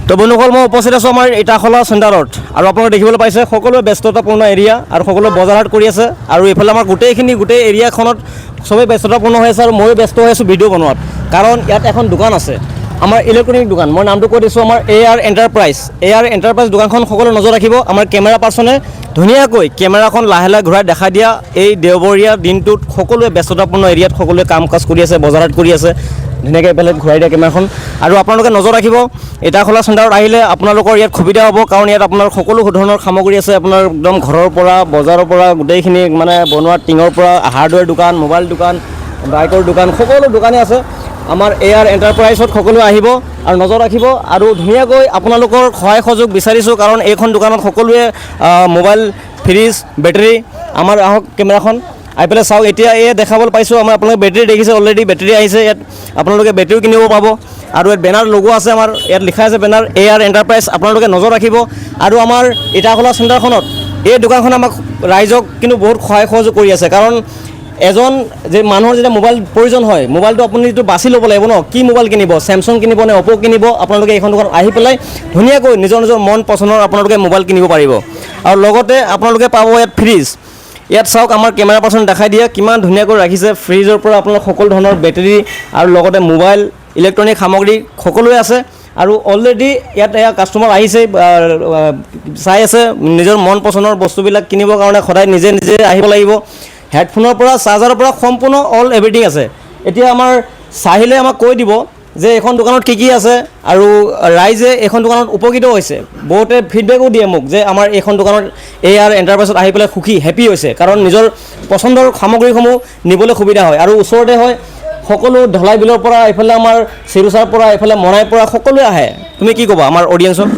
তো বন্ধুসকল মই উপস্থিত আছোঁ আমাৰ ইটাখলা চেণ্টাৰত আৰু আপোনালোকে দেখিবলৈ পাইছে সকলোৱে ব্যস্ততাপূৰ্ণ এৰিয়া আৰু সকলোৱে বজাৰ হাট কৰি আছে আৰু এইফালে আমাৰ গোটেই এৰিয়াখনত চবেই ব্যস্ততাপূৰ্ণ হৈ আছে আৰু ময়ো ব্যস্ত হৈ আছোঁ ভিডিঅ' বনোৱাত কাৰণ ইয়াত এখন দোকান আছে আমাৰ ইলেক্ট্ৰনিক দোকান মই নামটো কৈ দিছোঁ আমাৰ AR এণ্টাৰপ্ৰাইজ দোকানখন সকলোৱে নজৰ ৰাখিব আমাৰ কেমেৰা পাৰ্চনে ধুনীয়াকৈ কেমেৰাখন লাহে লাহে ঘূৰাই দেখাই দিয়া এই দেওবৰীয়া দিনটোত সকলোৱে ব্যস্ততাপূৰ্ণ এৰিয়াত সকলোৱে কাম কাজ কৰি আছে বজাৰ হাট কৰি আছে ধুনীয়াকৈ এইফালে ঘূৰাই দিয়া কেমেৰাখন আৰু আপোনালোকে নজৰ ৰাখিব ইটাখলা চেণ্টাৰত আহিলে আপোনালোকৰ ইয়াত সুবিধা হ'ব কাৰণ ইয়াত আপোনাৰ সকলো ধৰণৰ সামগ্ৰী আছে আপোনাৰ একদম ঘৰৰ পৰা বজাৰৰ পৰা গোটেইখিনি মানে বনোৱা টিঙৰ পৰা হাৰ্ডৱেৰ দোকান মোবাইল দোকান বাইকৰ দোকান সকলো দোকানে আছে আমাৰ AR এণ্টাৰপ্ৰাইজত সকলোৱে আহিব আৰু নজৰ ৰাখিব আৰু ধুনীয়াকৈ আপোনালোকৰ সহায় সহযোগ বিচাৰিছোঁ কাৰণ এইখন দোকানত সকলোৱে মোবাইল ফ্ৰিজ বেটাৰী আমাৰ আহক কেমেৰাখন আহি পেলাই চাওক এতিয়া দেখাবলৈ পাইছোঁ আমাৰ আপোনালোকে বেটাৰী দেখিছে অলৰেডি বেটাৰী আহিছে ইয়াত আপোনালোকে বেটাৰীও কিনিব পাব আৰু ইয়াত বেনাৰ লগো আছে আমাৰ ইয়াত লিখা আছে বেনাৰ AR এণ্টাৰপ্ৰাইজ আপোনালোকে নজৰ ৰাখিব আৰু আমাৰ ইটাখলা চেণ্টাৰখনত এই দোকানখনে আমাক ৰাইজক কিন্তু বহুত সহায় সহযোগ কৰি আছে কাৰণ এজন যে মানুহৰ যেতিয়া মোবাইল প্ৰয়োজন হয় মোবাইলটো আপুনি যিটো বাছি ল'ব লাগিব ন কি মোবাইল কিনিব চেমচাং কিনিব নে অপ' কিনিব আপোনালোকে এইখন দোকানত আহি পেলাই ধুনীয়াকৈ নিজৰ মন পচন্দৰ আপোনালোকে মোবাইল কিনিব পাৰিব আৰু লগতে আপোনালোকে পাব ইয়াত ফ্ৰিজ ইয়াত চাওক আমাৰ কেমেৰা পাৰ্চন দেখাই দিয়ে কিমান ধুনীয়াকৈ ৰাখিছে ফ্ৰিজৰ পৰা আপোনাৰ সকলো ধৰণৰ বেটাৰী আৰু লগতে মোবাইল ইলেক্ট্ৰনিক সামগ্ৰী সকলোৱে আছে আৰু অলৰেডি ইয়াত কাষ্টমাৰ আহিছে চাই আছে নিজৰ মন পচন্দৰ বস্তুবিলাক কিনিবৰ কাৰণে সদায় নিজে আহিব লাগিব হেডফোনৰ পৰা চাৰ্জাৰৰ পৰা সম্পূৰ্ণ অল এভৰিথিং আছে এতিয়া আমাৰ চাহিলে আমাক কৈ দিব যে এখন দোকানত কি আছে আৰু ৰাইজে এখন দোকানত উপকৃত হৈছে বহুতে ফিডবেকো দিয়ে মোক যে আমাৰ এইখন দোকানত AR এণ্টাৰপ্ৰাইজত আহি পেলাই সুখী হেপী হৈছে কাৰণ নিজৰ পচন্দৰ সামগ্ৰীসমূহ নিবলৈ সুবিধা হয় আৰু ওচৰতে হয় সকলো ঢলাই বিলৰ পৰা এইফালে আমাৰ চিৰুচাৰ পৰা এইফালে মনাইৰ পৰা সকলোৱে আহে তুমি কি ক'বা আমাৰ অডিয়েঞ্চক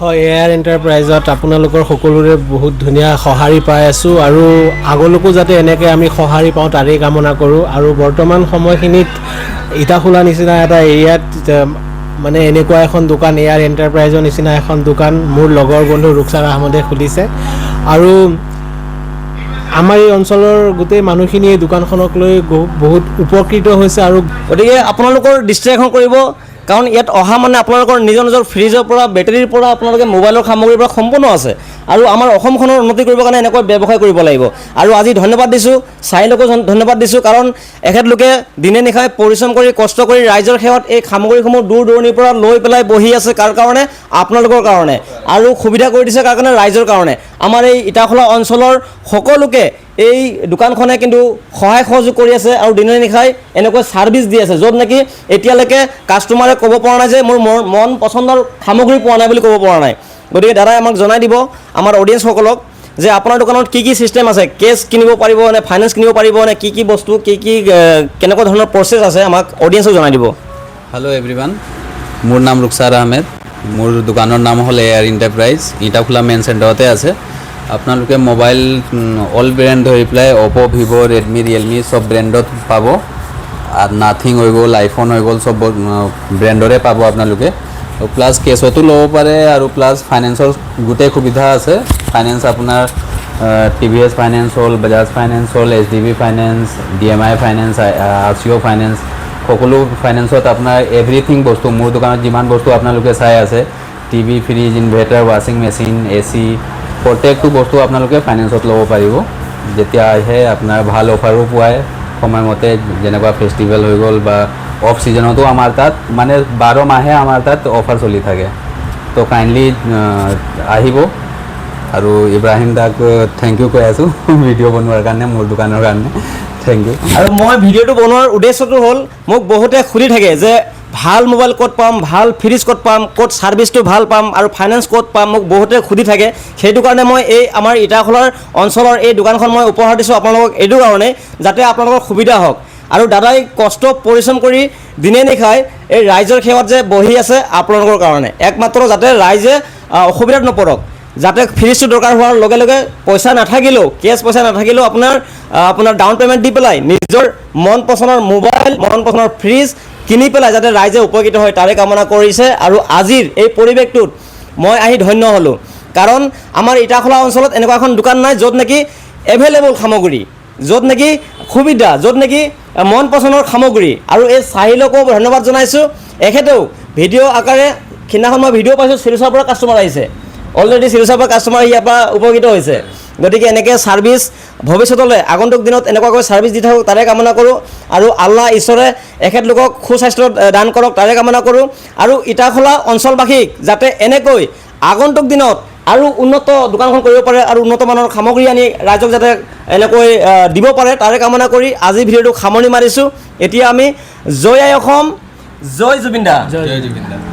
হয় AR এণ্টাৰপ্ৰাইজত আপোনালোকৰ সকলোৰে বহুত ধুনীয়া সঁহাৰি পাই আছোঁ আৰু আগলৈকো যাতে এনেকৈ আমি সঁহাৰি পাওঁ তাৰেই কামনা কৰোঁ আৰু বৰ্তমান সময়খিনিত ইটাখলা নিচিনা এটা এৰিয়াত মানে এনেকুৱা এখন দোকান AR এণ্টাৰপ্ৰাইজৰ নিচিনা এখন দোকান মোৰ লগৰ বন্ধু ৰুকছাৰ আহমদে খুলিছে আৰু আমাৰ এই অঞ্চলৰ গোটেই মানুহখিনি এই দোকানখনক লৈ বহুত উপকৃত হৈছে আৰু গতিকে আপোনালোকৰ ডিষ্ট্ৰিকখন কৰিব কাৰণ ইয়াত অহা মানে আপোনালোকৰ নিজৰ ফ্ৰিজৰ পৰা বেটাৰীৰ পৰা আপোনালোকে মোবাইলৰ সামগ্ৰীৰ পৰা সম্পূৰ্ণ আছে আৰু আমাৰ অসমখনৰ উন্নতি কৰিবৰ কাৰণে এনেকুৱা ব্যৱসায় কৰিব লাগিব আৰু আজি ধন্যবাদ দিছোঁ চাহিলকো ধন্যবাদ দিছোঁ কাৰণ এখেতলোকে দিনে নিশাই পৰিশ্ৰম কৰি কষ্ট কৰি ৰাইজৰ সেৱাত এই সামগ্ৰীসমূহ দূৰ দূৰণিৰ পৰা লৈ পেলাই বহি আছে কাৰ কাৰণে আপোনালোকৰ কাৰণে আৰু সুবিধা কৰি দিছে কাৰ কাৰণে ৰাইজৰ কাৰণে আমাৰ এই ইটাখলা অঞ্চলৰ সকলোকে এই দোকানখনে কিন্তু সহায় সহযোগ কৰি আছে আৰু দিনে নিশাই এনেকৈ ছাৰ্ভিচ দি আছে য'ত নেকি এতিয়ালৈকে কাষ্টমাৰে ক'ব পৰা নাই যে মোৰ মন পচন্দৰ সামগ্ৰী পোৱা নাই বুলি ক'ব পৰা নাই গতিকে দাদাই আমাক জনাই দিব আমাৰ অডিয়েঞ্চসকলক যে আপোনাৰ দোকানত কি চিষ্টেম আছে কেছ কিনিব পাৰিব নে ফাইনেন্স কিনিব পাৰিব নে কি বস্তু কি কেনেকুৱা ধৰণৰ প্ৰচেছ আছে আমাক অডিয়েঞ্চক জনাই দিব হেল্ল' এভৰিৱান মোৰ নাম ৰুকছাৰ আহমেদ মোৰ দোকানৰ নাম হ'ল AR এণ্টাৰপ্ৰাইজ ইটাখলা মেইন চেণ্টাৰতে আছে আপোনালোকে মোবাইল অল ব্ৰেণ্ড ধৰি পেলাই অপ' ভিভ' ৰেডমি ৰিয়েলমি চব ব্ৰেণ্ডত পাব আৰু নাথিং হৈ গ'ল আইফোন হৈ গ'ল চব ব্ৰেণ্ডৰে পাব আপোনালোকে প্লাছ কেছতো ল'ব পাৰে আৰু প্লাছ ফাইনেন্সৰ গোটেই সুবিধা আছে ফাইনেন্স আপোনাৰ TVS ফাইনেন্স হ'ল বাজাজ ফাইনেন্স হ'ল HDB finance DMI finance RCO finance সকলো ফাইনেন্সত আপোনাৰ এভৰিথিং বস্তু মোৰ দোকানত যিমান বস্তু আপোনালোকে চাই আছে TV ফ্ৰিজ ইনভাৰ্টাৰ ৱাশ্বিং মেচিন AC প্ৰত্যেকটো বস্তু আপোনালোকে ফাইনেন্সত ল'ব পাৰিব যেতিয়া আহে আপোনাৰ ভাল অফাৰো পোৱায় সময়মতে যেনেকুৱা ফেষ্টিভেল হৈ গ'ল বা অফ ছিজনতো আমাৰ তাত মানে 12 মাহে আমাৰ তাত অফাৰ চলি থাকে তো কাইণ্ডলি আহিব আৰু ইব্ৰাহিম দাক থেংক ইউ কৈ আছোঁ ভিডিঅ' বনোৱাৰ কাৰণে মোৰ দোকানৰ কাৰণে থেংক ইউ আৰু মই ভিডিঅ'টো বনোৱাৰ উদ্দেশ্যটো হ'ল মোক বহুতে সুধি থাকে যে ভাল মোবাইল ক'ত পাম ভাল ফ্ৰিজ ক'ত পাম ক'ত ছাৰ্ভিচটো ভাল পাম আৰু ফাইনেন্স ক'ত পাম মোক বহুতে সুধি থাকে সেইটো কাৰণে মই এই আমাৰ ইটাখলাৰ অঞ্চলৰ এই দোকানখন মই উপহাৰ দিছোঁ আপোনালোকক এইটো কাৰণে যাতে আপোনালোকৰ সুবিধা হওক আৰু দাদাই কষ্ট পৰিশ্ৰম কৰি দিনে নিশাই এই ৰাইজৰ সেৱাত যে বহি আছে আপোনালোকৰ কাৰণে একমাত্ৰ যাতে ৰাইজে অসুবিধাত নপৰক যাতে ফ্ৰিজটো দৰকাৰ হোৱাৰ লগে লগে পইচা নাথাকিলেও কেছ পইচা নাথাকিলেও আপোনাৰ ডাউন পে'মেণ্ট দি পেলাই নিজৰ মন পচন্দৰ মোবাইল মন পচন্দৰ ফ্ৰিজ কিনি পেলাই যাতে ৰাইজে উপকৃত হয় তাৰে কামনা কৰিছে আৰু আজিৰ এই পৰিৱেশটোত মই আহি ধন্য হ'লোঁ কাৰণ আমাৰ ইটাখলা অঞ্চলত এনেকুৱা এখন দোকান নাই য'ত নেকি এভেইলেবল সামগ্ৰী য'ত নেকি সুবিধা য'ত নেকি মন পচন্দৰ সামগ্ৰী আৰু এই চাহিলকো ধন্যবাদ জনাইছোঁ এখেতেও ভিডিঅ' আকাৰে সিদিনাখন মই ভিডিঅ' পাইছোঁ চিৰিছাৰ পৰা কাষ্টমাৰ আহিছে অলৰেডি চিৰিছাৰ পৰা কাষ্টমাৰ ইয়াৰ পৰা উপকৃত হৈছে গতিকে এনেকৈ ছাৰ্ভিচ ভৱিষ্যতলৈ আগন্তুক দিনত এনেকুৱাকৈ ছাৰ্ভিচ দি থাকক তাৰে কামনা কৰোঁ আৰু আল্লাহ ঈশ্বৰে এখেতলোকক সুস্বাস্থ্য দান কৰক তাৰে কামনা কৰোঁ আৰু ইটাখোলা অঞ্চলবাসীক যাতে এনেকৈ আগন্তুক দিনত আৰু উন্নত দোকানখন কৰিব পাৰে আৰু উন্নত মানৰ সামগ্ৰী আনি ৰাইজক যাতে এনেকৈ দিব পাৰে তাৰে কামনা কৰি আজি ভিডিঅ'টো সামৰণি মাৰিছোঁ এতিয়া আমি জয় আই অসম জয় জুবিন দা জয় জুবিন দা